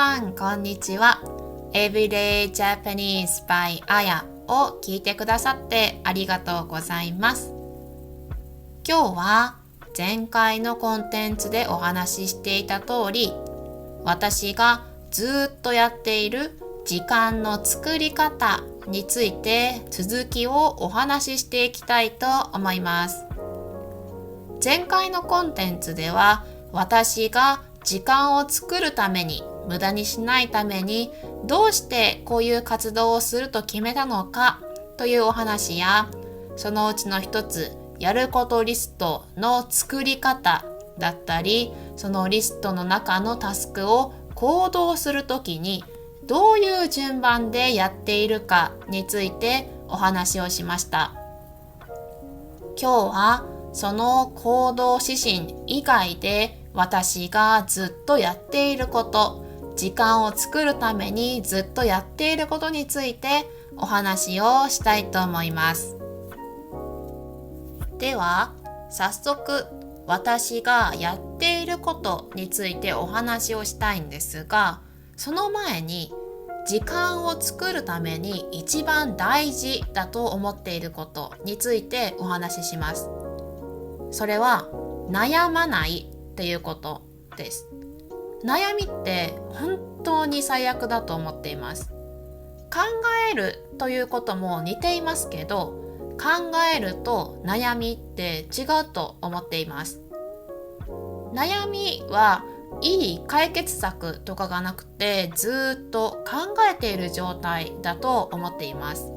さん、こんにちは。Everyday Japanese by Aya を聞いてくださってありがとうございます。今日は前回のコンテンツでお話ししていた通り、私がずっとやっている時間の作り方について続きをお話ししていきたいと思います。前回のコンテンツでは、私が時間を作るために、無駄にしないためにどうしてこういう活動をすると決めたのかというお話や、そのうちの一つ、やることリストの作り方だったり、そのリストの中のタスクを行動するときにどういう順番でやっているかについてお話をしました。今日はその行動指針以外で私がずっとやっていること、時間を作るためにずっとやっていることについてお話をしたいと思います。では、早速私がやっていることについてお話をしたいんですが、その前に時間を作るために一番大事だと思っていることについてお話しします。それは悩まないっていうことです。悩みって本当に最悪だと思っています。考えるということも似ていますけど、考えると悩みって違うと思っています。悩みはいい解決策とかがなくて、ずっと考えている状態だと思っています。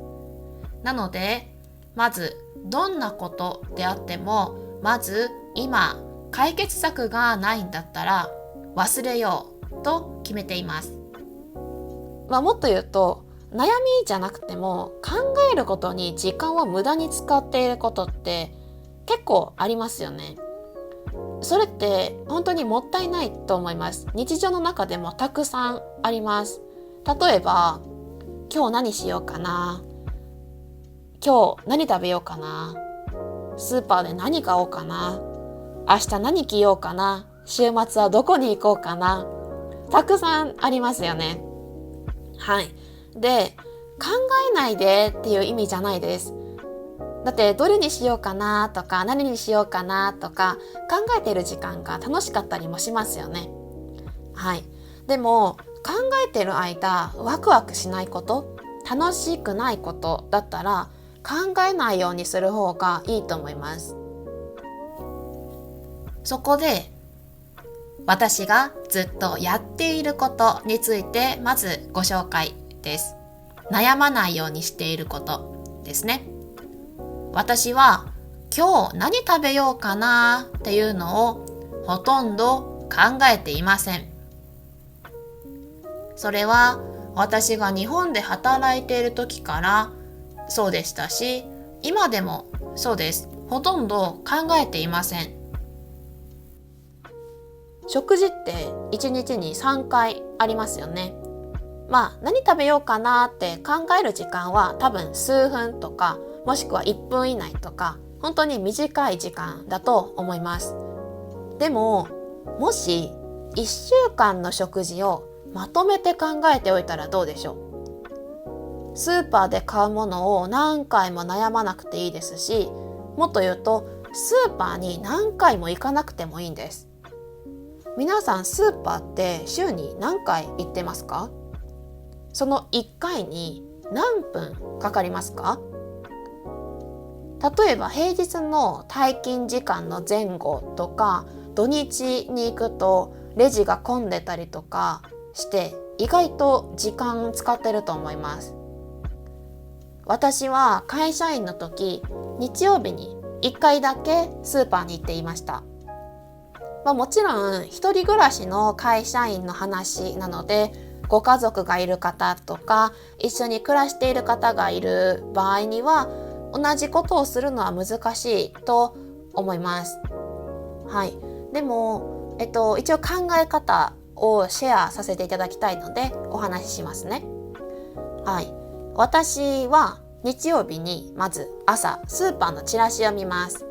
なので、まずどんなことであっても、まず今解決策がないんだったら忘れようと決めています。もっと言うと、悩みじゃなくても考えることに時間を無駄に使っていることって結構ありますよね。それって本当にもったいないと思います。日常の中でもたくさんあります。例えば、今日何しようかな、今日何食べようかな、スーパーで何買おうかな、明日何着ようかな、週末はどこに行こうかな、たくさんありますよね。はい。で、考えないでっていう意味じゃないです。だってどれにしようかなとか、何にしようかなとか考えている時間が楽しかったりもしますよね。はい。でも考えている間、ワクワクしないこと、楽しくないことだったら考えないようにする方がいいと思います。そこで私がずっとやっていることについてまずご紹介です。悩まないようにしていることですね。私は今日何食べようかなっていうのをほとんど考えていません。それは私が日本で働いている時からそうでしたし、今でもそうです。ほとんど考えていません。食事って1日に3回ありますよね。何食べようかなって考える時間は多分数分とか、もしくは1分以内とか、本当に短い時間だと思います。でも、もし1週間の食事をまとめて考えておいたらどうでしょう。スーパーで買うものを何回も悩まなくていいですし、もっと言うとスーパーに何回も行かなくてもいいんです。皆さんスーパーって週に何回行ってますか？その1回に何分かかりますか？例えば平日の退勤時間の前後とか土日に行くとレジが混んでたりとかして意外と時間使ってると思います。私は会社員の時、日曜日に1回だけスーパーに行っていました。もちろん一人暮らしの会社員の話なので、ご家族がいる方とか一緒に暮らしている方がいる場合には同じことをするのは難しいと思います。はい。でも、一応考え方をシェアさせていただきたいのでお話ししますね。はい。私は日曜日にまず朝スーパーのチラシを見ます。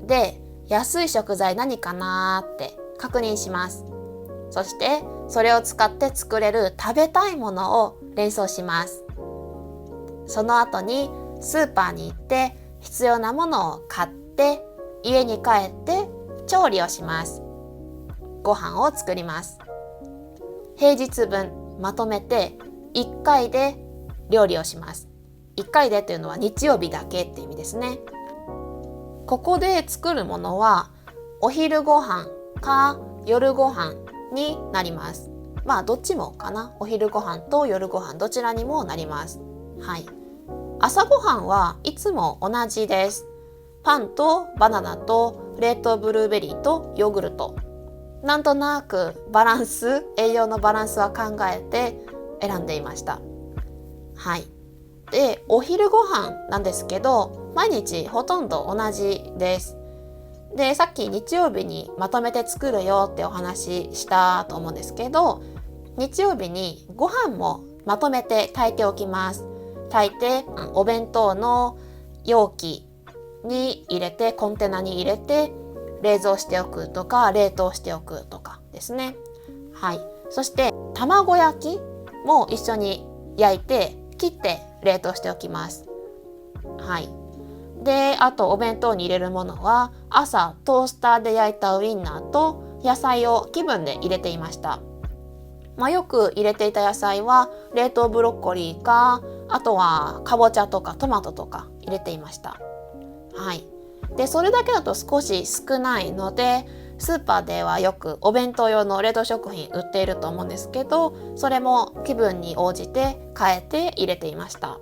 で、安い食材何かなって確認します。そしてそれを使って作れる食べたいものを連想します。その後にスーパーに行って必要なものを買って家に帰って調理をします。ご飯を作ります。平日分まとめて1回で料理をします。1回でというのは日曜日だけって意味ですね。ここで作るものはお昼ご飯か夜ご飯になります。まあどっちもかな。お昼ご飯と夜ご飯どちらにもなります。はい。朝ごはんはいつも同じです。パンとバナナと冷凍ブルーベリーとヨーグルト。なんとなく栄養のバランスは考えて選んでいました。はい。で、お昼ご飯なんですけど、毎日ほとんど同じです。で、さっき日曜日にまとめて作るよってお話ししたと思うんですけど、日曜日にご飯もまとめて炊いておきます。炊いてお弁当の容器に入れて、コンテナに入れて冷蔵しておくとか冷凍しておくとかですね。はい。そして卵焼きも一緒に焼いて切って冷凍しておきます。はい。で、あとお弁当に入れるものは朝トースターで焼いたウインナーと野菜を気分で入れていました。よく入れていた野菜は冷凍ブロッコリーか、あとはかぼちゃとかトマトとか入れていました。はい。で、それだけだと少し少ないので、スーパーではよくお弁当用の冷凍食品売っていると思うんですけど、それも気分に応じて変えて入れていました。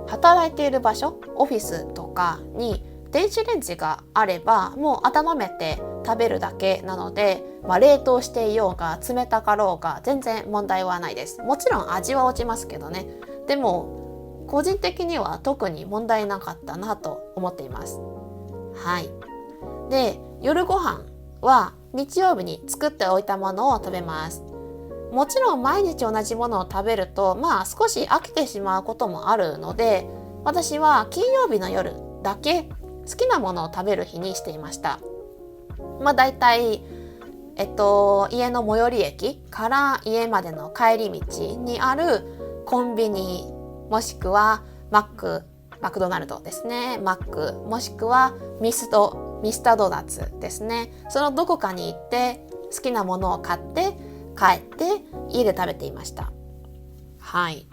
働いている場所、オフィスとかに電子レンジがあればもう温めて食べるだけなので、冷凍していようが冷たかろうが全然問題はないです。もちろん味は落ちますけどね。でも個人的には特に問題なかったなと思っています。はい。で、夜ご飯は日曜日に作っておいたものを食べます。もちろん毎日同じものを食べると少し飽きてしまうこともあるので、私は金曜日の夜だけ好きなものを食べる日にしていました。だいたい家の最寄り駅から家までの帰り道にあるコンビニ、もしくはマクドナルドですね。マックもしくはミスタードーナツですね。そのどこかに行って好きなものを買って帰って家で食べていました。はい。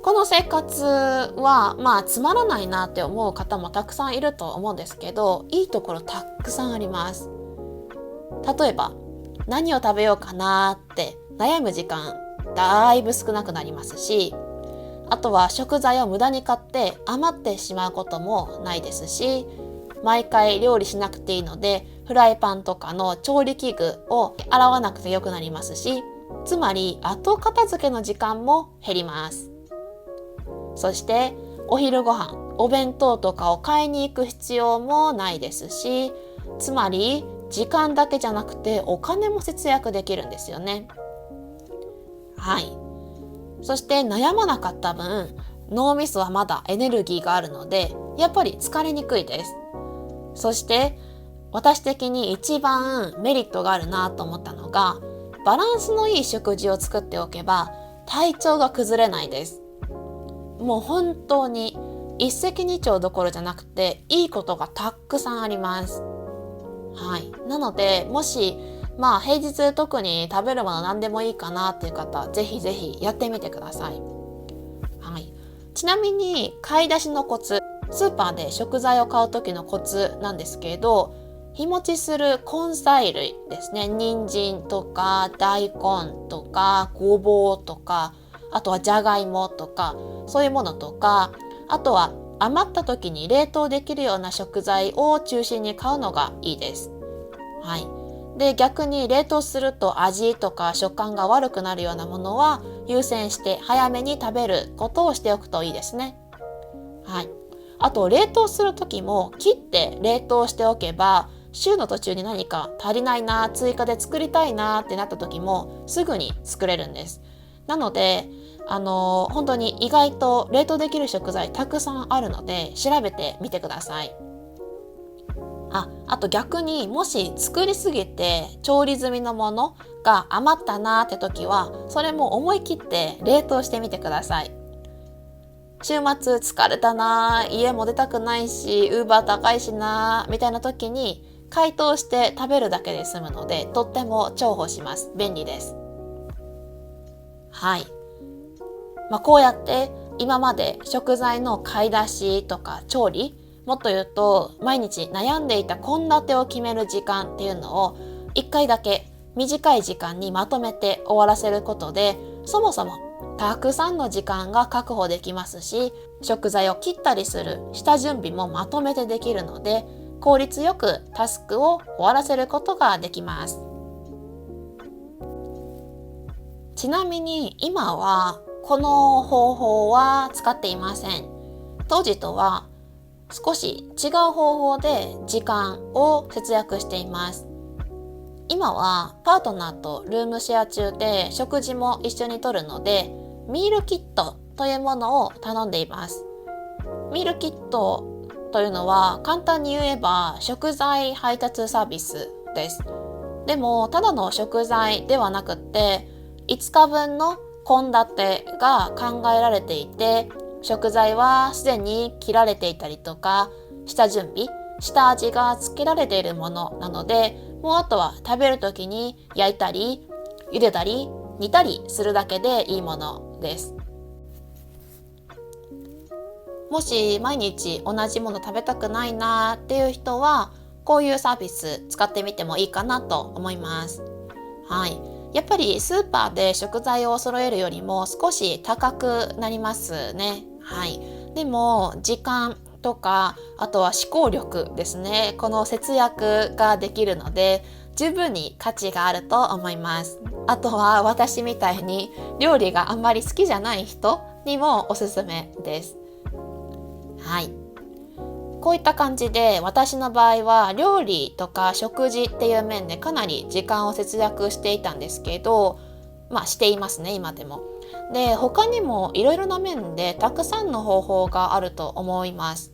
この生活はつまらないなって思う方もたくさんいると思うんですけど、いいところたくさんあります。例えば何を食べようかなって悩む時間だいぶ少なくなりますし、あとは食材を無駄に買って余ってしまうこともないですし、毎回料理しなくていいのでフライパンとかの調理器具を洗わなくてよくなりますし、つまり後片付けの時間も減ります。そしてお昼ご飯、お弁当とかを買いに行く必要もないですし、つまり時間だけじゃなくてお金も節約できるんですよね。はい。そして悩まなかった分、脳みそはまだエネルギーがあるので、やっぱり疲れにくいです。そして私的に一番メリットがあるなと思ったのが、バランスのいい食事を作っておけば体調が崩れないです。もう本当に一石二鳥どころじゃなくていいことがたくさんあります。はい。なのでもし平日特に食べるもの何でもいいかなっていう方、ぜひぜひやってみてください。はい。ちなみに買い出しのコツ、スーパーで食材を買う時のコツなんですけど、日持ちする根菜類ですね。人参とか大根とかごぼうとか、あとはじゃがいもとか、そういうものとか、あとは余った時に冷凍できるような食材を中心に買うのがいいです。はい。で、逆に冷凍すると味とか食感が悪くなるようなものは優先して早めに食べることをしておくといいですね。はい。あと冷凍する時も切って冷凍しておけば、週の途中に何か足りないな、追加で作りたいなってなった時もすぐに作れるんです。なので本当に意外と冷凍できる食材たくさんあるので調べてみてください。ああと逆にもし作りすぎて調理済みのものが余ったなって時は、それも思い切って冷凍してみてください。週末疲れたな、家も出たくないし、ウーバー高いしなみたいな時に解凍して食べるだけで済むので、とっても重宝します。便利です。はい。こうやって今まで食材の買い出しとか調理、もっと言うと毎日悩んでいた献立を決める時間っていうのを1回だけ短い時間にまとめて終わらせることで、そもそもたくさんの時間が確保できますし、食材を切ったりする下準備もまとめてできるので、効率よくタスクを終わらせることができます。ちなみに今はこの方法は使っていません。当時とは少し違う方法で時間を節約しています。今はパートナーとルームシェア中で食事も一緒にとるので、ミールキットというものを頼んでいます。ミールキットというのは簡単に言えば食材配達サービスです。でもただの食材ではなくって5日分の献立が考えられていて、食材はすでに切られていたりとか、下準備、下味がつけられているものなので、もうあとは食べるときに焼いたり茹でたり煮たりするだけでいいものです。もし毎日同じもの食べたくないなっていう人は、こういうサービス使ってみてもいいかなと思います。はい。やっぱりスーパーで食材を揃えるよりも少し高くなりますね。はい。でも時間とか、あとは思考力ですね。この節約ができるので、十分に価値があると思います。あとは私みたいに料理があんまり好きじゃない人にもおすすめです。はい。こういった感じで私の場合は料理とか食事っていう面でかなり時間を節約していたんですけど、していますね、今でも。で、他にもいろいろな面でたくさんの方法があると思います。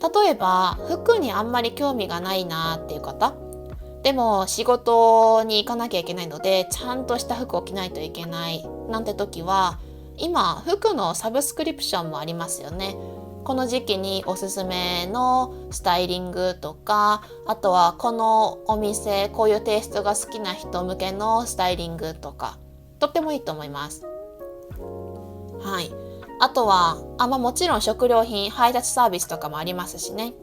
例えば服にあんまり興味がないなっていう方、でも仕事に行かなきゃいけないのでちゃんとした服を着ないといけないなんて時は、今服のサブスクリプションもありますよね。この時期におすすめのスタイリングとか、あとはこのお店、こういうテイストが好きな人向けのスタイリングとか、とってもいいと思います。はい。あとはもちろん食料品配達サービスとかもありますしね。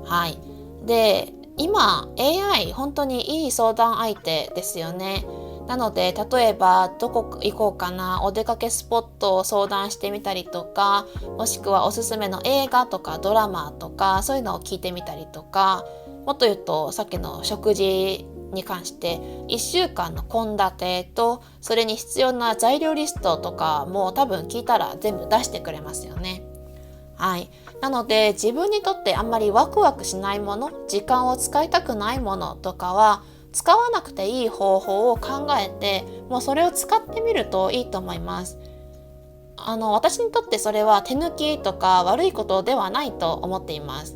はい。で、今 AI 本当にいい相談相手ですよね。なので例えばどこ行こうかな、お出かけスポットを相談してみたりとか、もしくはおすすめの映画とかドラマとか、そういうのを聞いてみたりとか、もっと言うとさっきの食事に関して1週間の献立とそれに必要な材料リストとかも多分聞いたら全部出してくれますよね。はい。なので自分にとってあんまりワクワクしないもの、時間を使いたくないものとかは使わなくていい方法を考えて、もうそれを使ってみるといいと思います。私にとってそれは手抜きとか悪いことではないと思っています。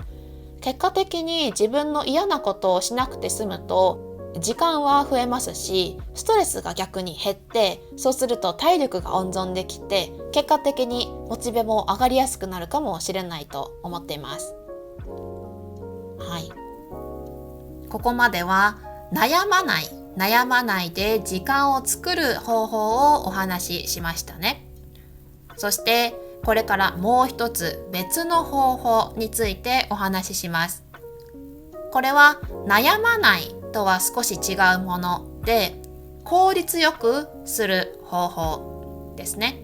結果的に自分の嫌なことをしなくて済むと時間は増えますし、ストレスが逆に減って、そうすると体力が温存できて、結果的にモチベも上がりやすくなるかもしれないと思っています。はい。ここまでは悩まないで時間を作る方法をお話ししましたね。そしてこれからもう一つ別の方法についてお話しします。これは悩まないとは少し違うもので、効率よくする方法ですね。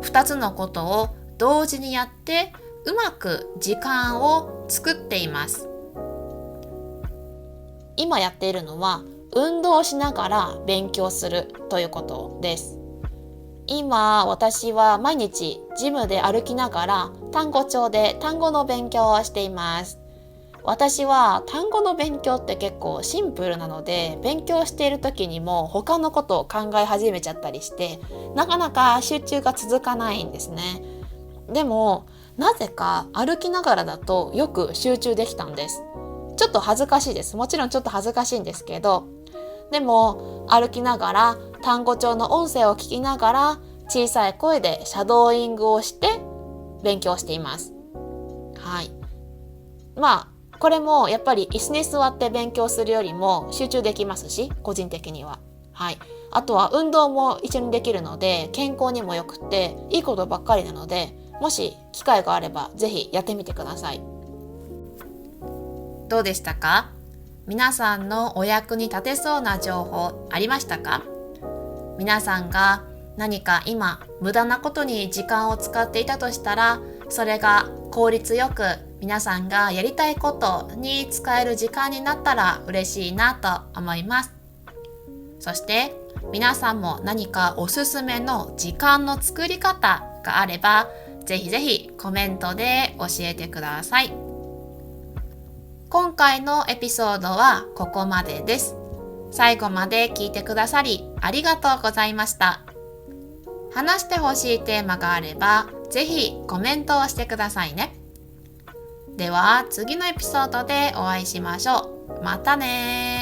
2つのことを同時にやってうまく時間を作っています。今やっているのは運動しながら勉強するということです。今私は毎日ジムで歩きながら単語帳で単語の勉強をしています。私は単語の勉強って結構シンプルなので、勉強している時にも他のことを考え始めちゃったりして、なかなか集中が続かないんですね。でもなぜか歩きながらだとよく集中できたんです。ちょっと恥ずかしいです。もちろんちょっと恥ずかしいんですけど、でも歩きながら単語帳の音声を聞きながら小さい声でシャドーイングをして勉強しています。はい。これもやっぱり椅子に座って勉強するよりも集中できますし、個人的には。はい。あとは運動も一緒にできるので健康にもよくていいことばっかりなので、もし機会があればぜひやってみてください。どうでしたか？皆さんのお役に立てそうな情報ありましたか？皆さんが何か今無駄なことに時間を使っていたとしたら、それが効率よく皆さんがやりたいことに使える時間になったら嬉しいなと思います。そして皆さんも何かおすすめの時間の作り方があれば、ぜひぜひコメントで教えてください。今回のエピソードはここまでです。最後まで聞いてくださりありがとうございました。話してほしいテーマがあれば、ぜひコメントをしてくださいね。では次のエピソードでお会いしましょう。またね。